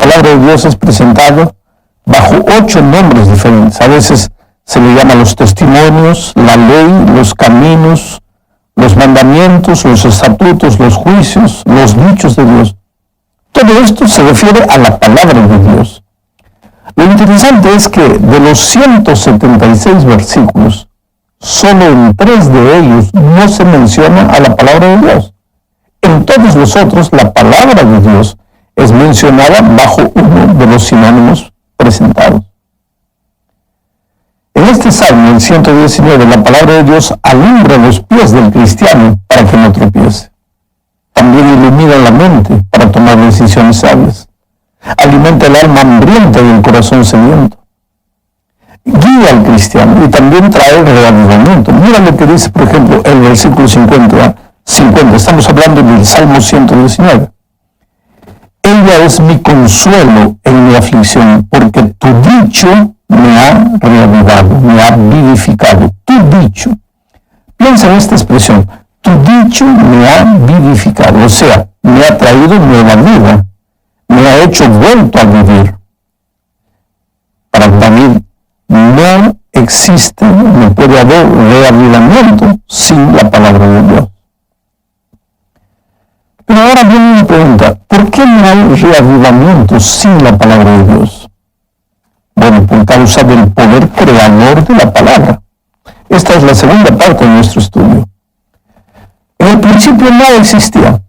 palabra de Dios es presentada bajo 8 nombres diferentes. A veces se le llama los testimonios, la ley, los caminos, los mandamientos, los estatutos, los juicios, los dichos de Dios. Todo esto se refiere a la palabra de Dios. Lo interesante es que de los 176 versículos, solo en 3 de ellos no se menciona a la palabra de Dios. En todos los otros, la palabra de Dios es mencionada bajo uno de los sinónimos presentados. En este salmo, el 119, la palabra de Dios alumbra los pies del cristiano para que no tropiece. También ilumina la mente para tomar decisiones sabias. Alimenta el alma hambrienta y el corazón sediento. Guía al cristiano y también trae reavivamiento. Mira lo que dice, por ejemplo, el versículo 50. Estamos hablando del Salmo 119. Ella es mi consuelo en mi aflicción, porque tu dicho me ha reavivado, me ha vivificado. Tu dicho. Piensa en esta expresión. Tu dicho me ha vivificado, o sea, me ha traído nueva vida, me ha hecho vuelto a vivir. Para David no existe, no puede haber reavivamiento sin la palabra de Dios. Pero ahora viene una pregunta, ¿por qué no hay reavivamiento sin la palabra de Dios? Bueno, por causa del poder creador de la palabra. Esta es la segunda parte de nuestro estudio. En el principio nada existía,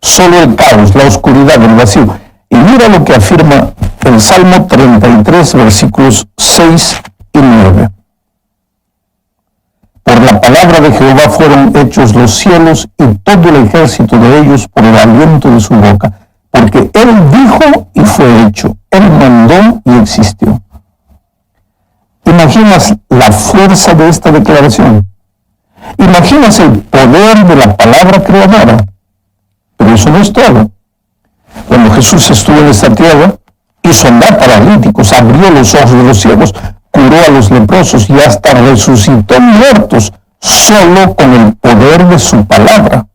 solo el caos, la oscuridad, el vacío. Y mira lo que afirma el Salmo 33, versículos 6 y 9. Por la palabra de Jehová fueron hechos los cielos y todo el ejército de ellos por el aliento de su boca. Porque Él dijo y fue hecho, Él mandó y existió. ¿Imaginas la fuerza de esta declaración? ¿Imaginas el poder de la palabra creadora? Pero eso no es todo. Cuando Jesús estuvo en esta tierra, hizo andar paralíticos, abrió los ojos de los ciegos, curó a los leprosos y hasta resucitó muertos solo con el poder de su palabra.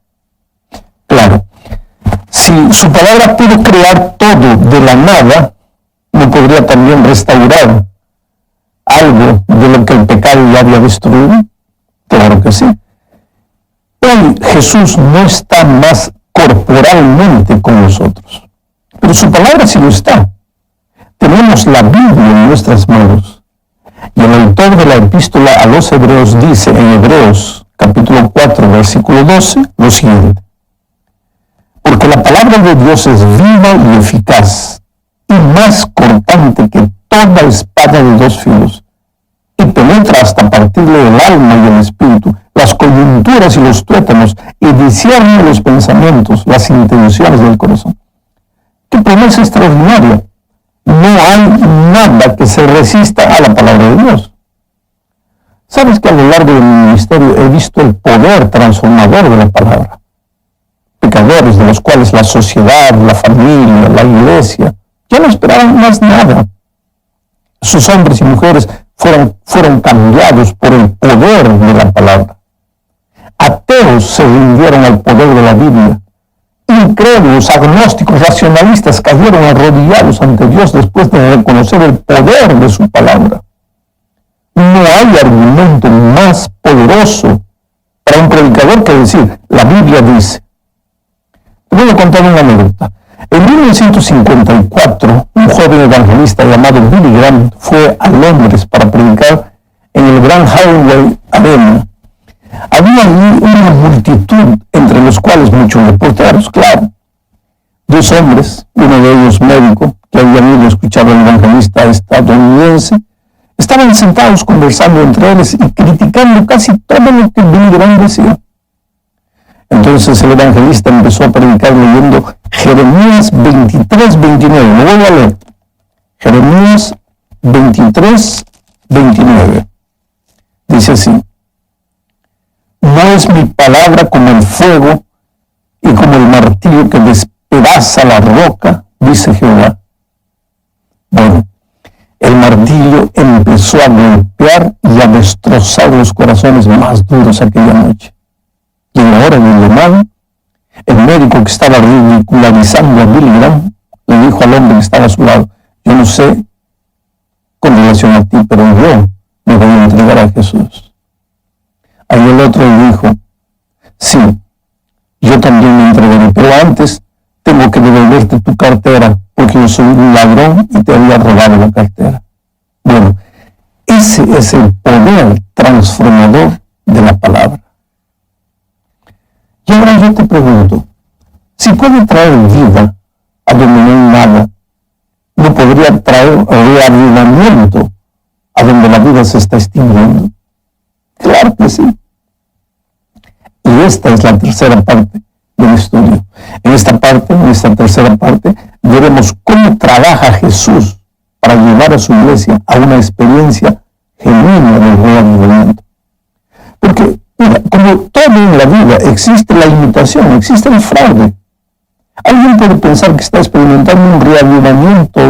Claro, si su palabra pudo crear todo de la nada, ¿no podría también restaurar algo de lo que el pecado ya había destruido? Claro que sí. Hoy Jesús no está más corporalmente con nosotros, pero su palabra sí lo está. Tenemos la Biblia en nuestras manos. Y el autor de la epístola a los Hebreos dice en Hebreos capítulo 4, versículo 12, lo siguiente. Porque la palabra de Dios es viva y eficaz, y más cortante que toda espada de 2 filos, y penetra hasta partirle el alma y el espíritu, las coyunturas y los tuétanos, y discierne los pensamientos, las intenciones del corazón. ¡Qué promesa extraordinaria! No hay nada que se resista a la palabra de Dios. ¿Sabes que a lo largo de mi ministerio he visto el poder transformador de la palabra? Pecadores de los cuales la sociedad, la familia, la iglesia ya no esperaban más nada. Sus hombres y mujeres fueron cambiados por el poder de la palabra. Ateos se rindieron al poder de la Biblia. Incrédulos, agnósticos, racionalistas cayeron arrodillados ante Dios después de reconocer el poder de su palabra. No hay argumento más poderoso para un predicador que decir, la Biblia dice. Te voy a contar una anécdota. En 1954, un joven evangelista llamado Billy Graham fue a Londres para predicar en el Grand Highway Arena. Había allí una multitud, entre los cuales muchos reporteros, claro. 2 hombres, uno de ellos médico, que habían ido a escuchar al evangelista estadounidense, estaban sentados conversando entre ellos y criticando casi todo lo que Billy Graham decía. Entonces el evangelista empezó a predicar leyendo Jeremías 23, 29. Lo voy a leer. Jeremías 23, 29. Dice así. No es mi palabra como el fuego y como el martillo que despedaza la roca, dice Jehová. Bueno, el martillo empezó a golpear y a destrozar los corazones más duros aquella noche. Y en la hora del llamado, el médico que estaba ridicularizando a Billy Graham le dijo al hombre que estaba a su lado, yo no sé con relación a ti, pero yo me voy a entregar a Jesús. Ahí el otro le dijo, sí, yo también me entregaré, pero antes tengo que devolverte tu cartera, porque yo soy un ladrón y te había robado la cartera. Bueno, ese es el poder transformador de la palabra. Y ahora yo te pregunto, si puede traer vida a donde no hay nada, ¿no podría traer reavivamiento a donde la vida se está extinguiendo? Claro que sí. Y esta es la tercera parte del estudio. En esta tercera parte, veremos cómo trabaja Jesús para llevar a su iglesia a una experiencia genuina del reavivamiento. Porque, mira, como todo en la vida, existe la imitación, existe el fraude. Alguien puede pensar que está experimentando un reavivamiento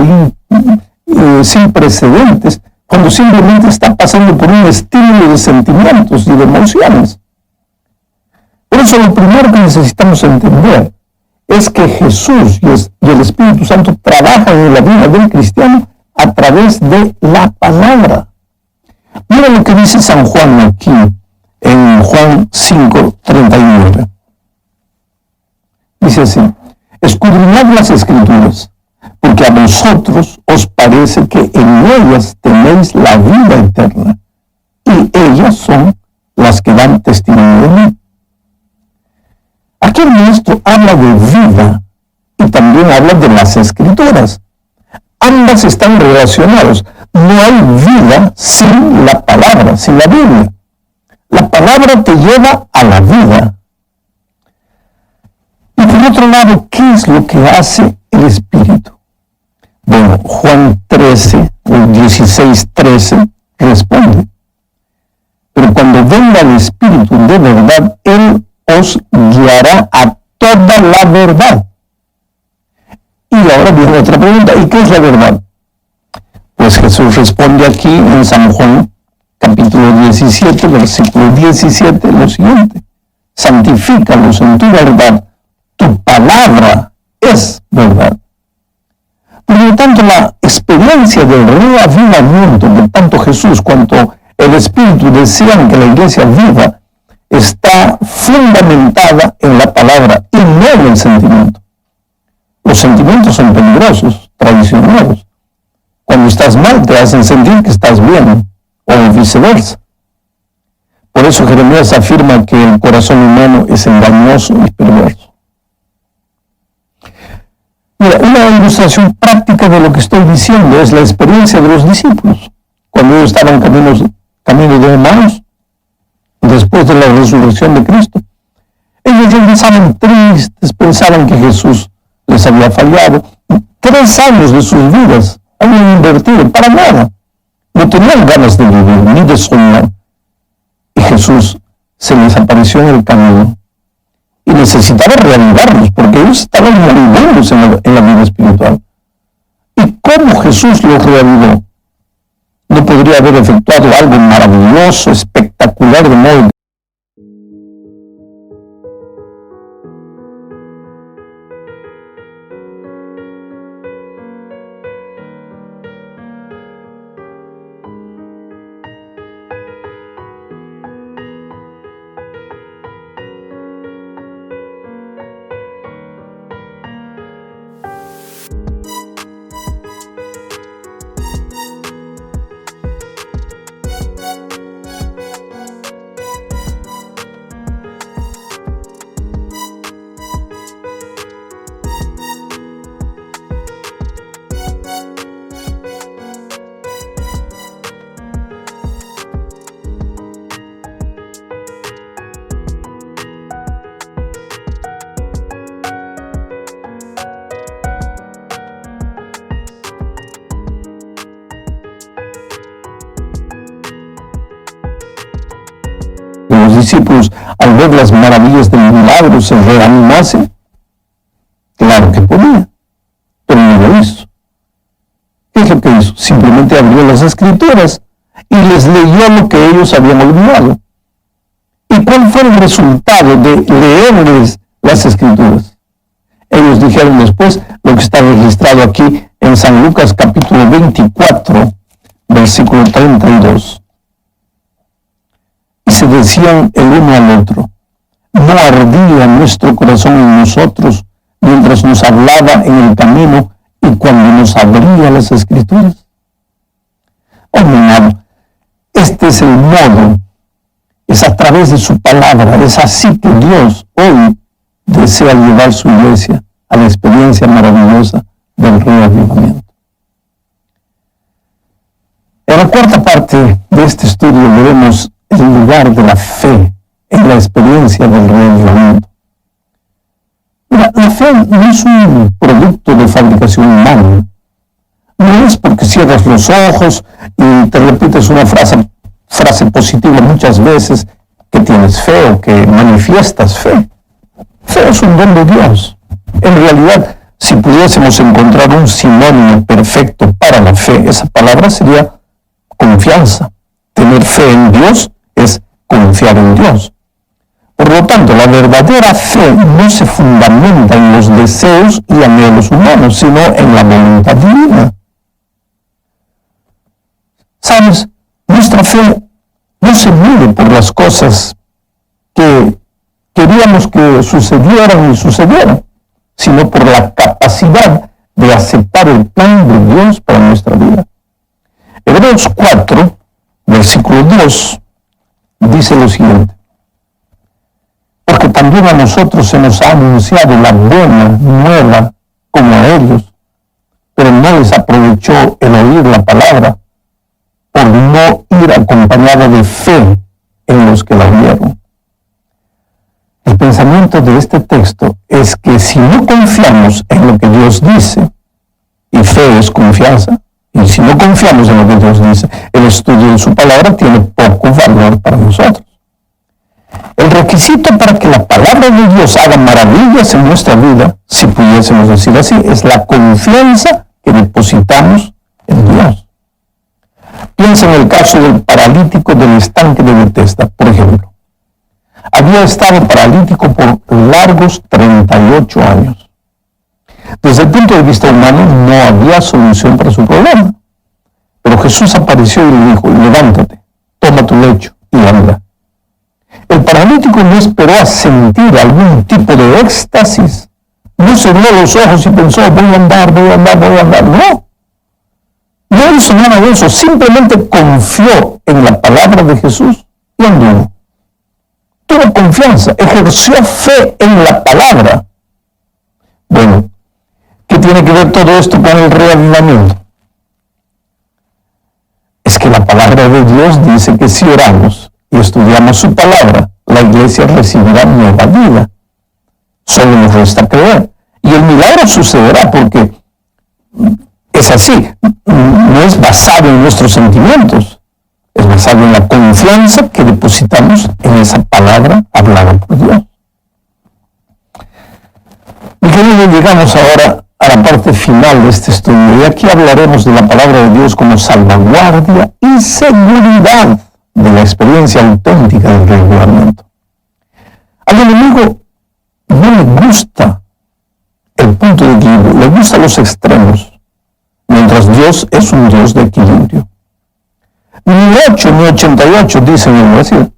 sin precedentes, cuando simplemente está pasando por un estímulo de sentimientos y de emociones. Por eso lo primero que necesitamos entender es que Jesús y el Espíritu Santo trabajan en la vida del cristiano a través de la palabra. Mira lo que dice San Juan aquí, en Juan 5:39. Dice así, escudriñad las Escrituras, porque a vosotros os parece que en ellas tenéis la vida eterna, y ellas son las que dan testimonio de mí. Aquí el maestro habla de vida y también habla de las Escrituras. Ambas están relacionadas. No hay vida sin la palabra, sin la Biblia. La palabra te lleva a la vida. Y por otro lado, ¿qué es lo que hace el Espíritu? Bueno, Juan 13, o 16:13, responde. Pero cuando venga el Espíritu de verdad, Él os guiará a toda la verdad. Y ahora viene otra pregunta, ¿y qué es la verdad? Pues Jesús responde aquí en San Juan, capítulo 17, versículo 17, lo siguiente: santifícalos en tu verdad, tu palabra es verdad. Por lo tanto, la experiencia del reavivamiento de tanto Jesús cuanto el Espíritu desean que la iglesia viva está fundamentada en la palabra y no en el sentimiento. Los sentimientos son peligrosos, traicioneros. Cuando estás mal te hacen sentir que estás bien, o viceversa. Por eso Jeremías afirma que el corazón humano es engañoso y perverso. Mira, una ilustración práctica de lo que estoy diciendo es la experiencia de los discípulos. Cuando ellos estaban camino de Emaús, después de la resurrección de Cristo, ellos regresaban tristes, pensaban que Jesús les había fallado. 3 años de sus vidas habían invertido para nada. No tenían ganas de vivir ni de soñar. Y Jesús se les apareció en el camino y necesitaba reavivarlos porque ellos estaban moribundos en la vida espiritual. ¿Y cómo Jesús los reavivó? ¿No podría haber efectuado algo maravilloso, espectacular, de modo los discípulos, al ver las maravillas del milagro, se reanimasen? Claro que podía, pero no lo hizo. ¿Qué es lo que hizo? Simplemente abrió las Escrituras y les leyó lo que ellos habían olvidado. ¿Y cuál fue el resultado de leerles las Escrituras? Ellos dijeron después lo que está registrado aquí en San Lucas capítulo 24, versículo 32. Y se decían el uno al otro: ¿no ardía nuestro corazón en nosotros mientras nos hablaba en el camino y cuando nos abría las Escrituras? Oh, mi amado, este es el modo, es a través de su palabra, es así que Dios hoy desea llevar su iglesia a la experiencia maravillosa del reavivamiento. En la cuarta parte de este estudio veremos el lugar de la fe en la experiencia del reavivamiento. La fe no es un producto de fabricación humana. No es porque cierras los ojos y te repites una frase positiva muchas veces que tienes fe o que manifiestas fe. Fe es un don de Dios. En realidad, si pudiésemos encontrar un sinónimo perfecto para la fe, esa palabra sería confianza. Tener fe en Dios es confiar en Dios. Por lo tanto, la verdadera fe no se fundamenta en los deseos y anhelos humanos, sino en la voluntad divina. ¿Sabes? Nuestra fe no se mide por las cosas que queríamos que sucedieran y sucedieran, sino por la capacidad de aceptar el plan de Dios para nuestra vida. Hebreos 4, versículo 2, dice lo siguiente: porque también a nosotros se nos ha anunciado la buena nueva como a ellos, pero no les aprovechó el oír la palabra por no ir acompañada de fe en los que la oyeron. El pensamiento de este texto es que si no confiamos en lo que Dios dice, y fe es confianza, y si no confiamos en lo que Dios dice, el estudio de su palabra tiene poco valor para nosotros. El requisito para que la palabra de Dios haga maravillas en nuestra vida, si pudiésemos decir así, es la confianza que depositamos en Dios. Piensa en el caso del paralítico del estanque de Betesda, por ejemplo. Había estado paralítico por largos 38 años. Desde el punto de vista humano, no había solución para su problema. Pero Jesús apareció y le dijo: levántate, toma tu lecho y anda. El paralítico no esperó a sentir algún tipo de éxtasis. No cerró los ojos y pensó: voy a andar. No. No hizo nada de eso. Simplemente confió en la palabra de Jesús y anduvo. Tuvo confianza, ejerció fe en la palabra. Bueno, ¿qué tiene que ver todo esto con el reavivamiento? Es que la palabra de Dios dice que si oramos y estudiamos su palabra, la iglesia recibirá nueva vida. Solo nos resta creer. Y el milagro sucederá porque es así. No es basado en nuestros sentimientos. Es basado en la confianza que depositamos en esa palabra hablada por Dios. Mi querido, llegamos ahora a la parte final de este estudio y aquí hablaremos de la palabra de Dios como salvaguardia y seguridad de la experiencia auténtica del reavivamiento. Al enemigo no le gusta el punto de equilibrio, le gustan los extremos, mientras Dios es un Dios de equilibrio. Ni 8 ni 88 dicen en Brasil.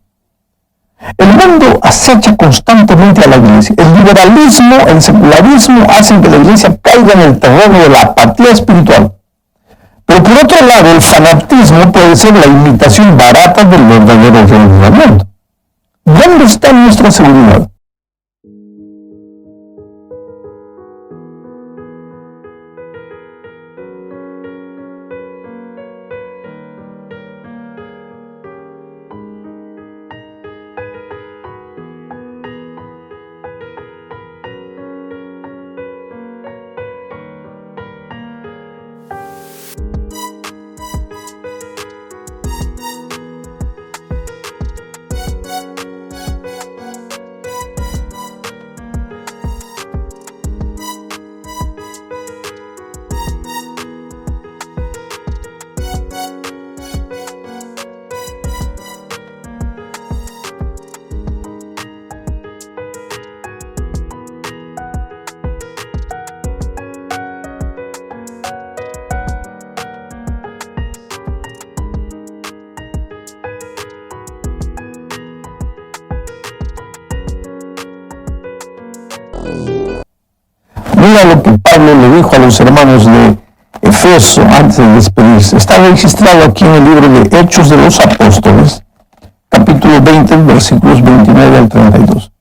El mundo acecha constantemente a la iglesia. El liberalismo, el secularismo hacen que la iglesia caiga en el terreno de la apatía espiritual. Pero por otro lado, el fanatismo puede ser la imitación barata del verdadero reavivamiento. ¿Dónde está nuestra seguridad? mira lo que Pablo le dijo a los hermanos de Efeso antes de despedirse. Está registrado aquí en el libro de Hechos de los Apóstoles, capítulo 20, versículos 29 al 32.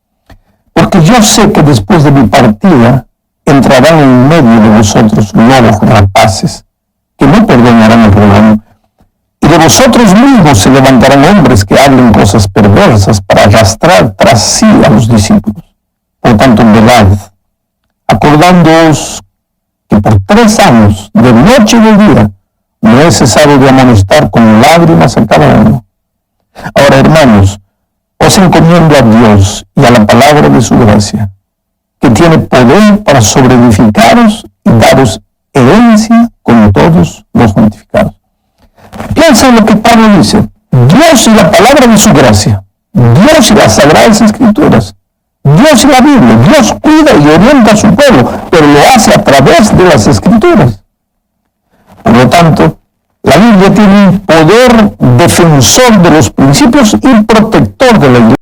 Porque yo sé que después de mi partida entrarán en medio de vosotros lobos rapaces, que no perdonarán el rebaño. Y de vosotros mismos se levantarán hombres que hablen cosas perversas para arrastrar tras sí a los discípulos. Por tanto, velad, acordándoos que por 3 años, de noche y de día, no he cesado de amonestar con lágrimas a cada uno. Ahora, hermanos, os encomiendo a Dios y a la palabra de su gracia, que tiene poder para sobreedificaros y daros herencia con todos los santificados. Piensa en lo que Pablo dice: Dios y la palabra de su gracia, Dios y las sagradas escrituras, Dios y la Biblia. Dios cuida y orienta a su pueblo, pero lo hace a través de las escrituras. Por lo tanto, la Biblia tiene un poder defensor de los principios y protector de la iglesia.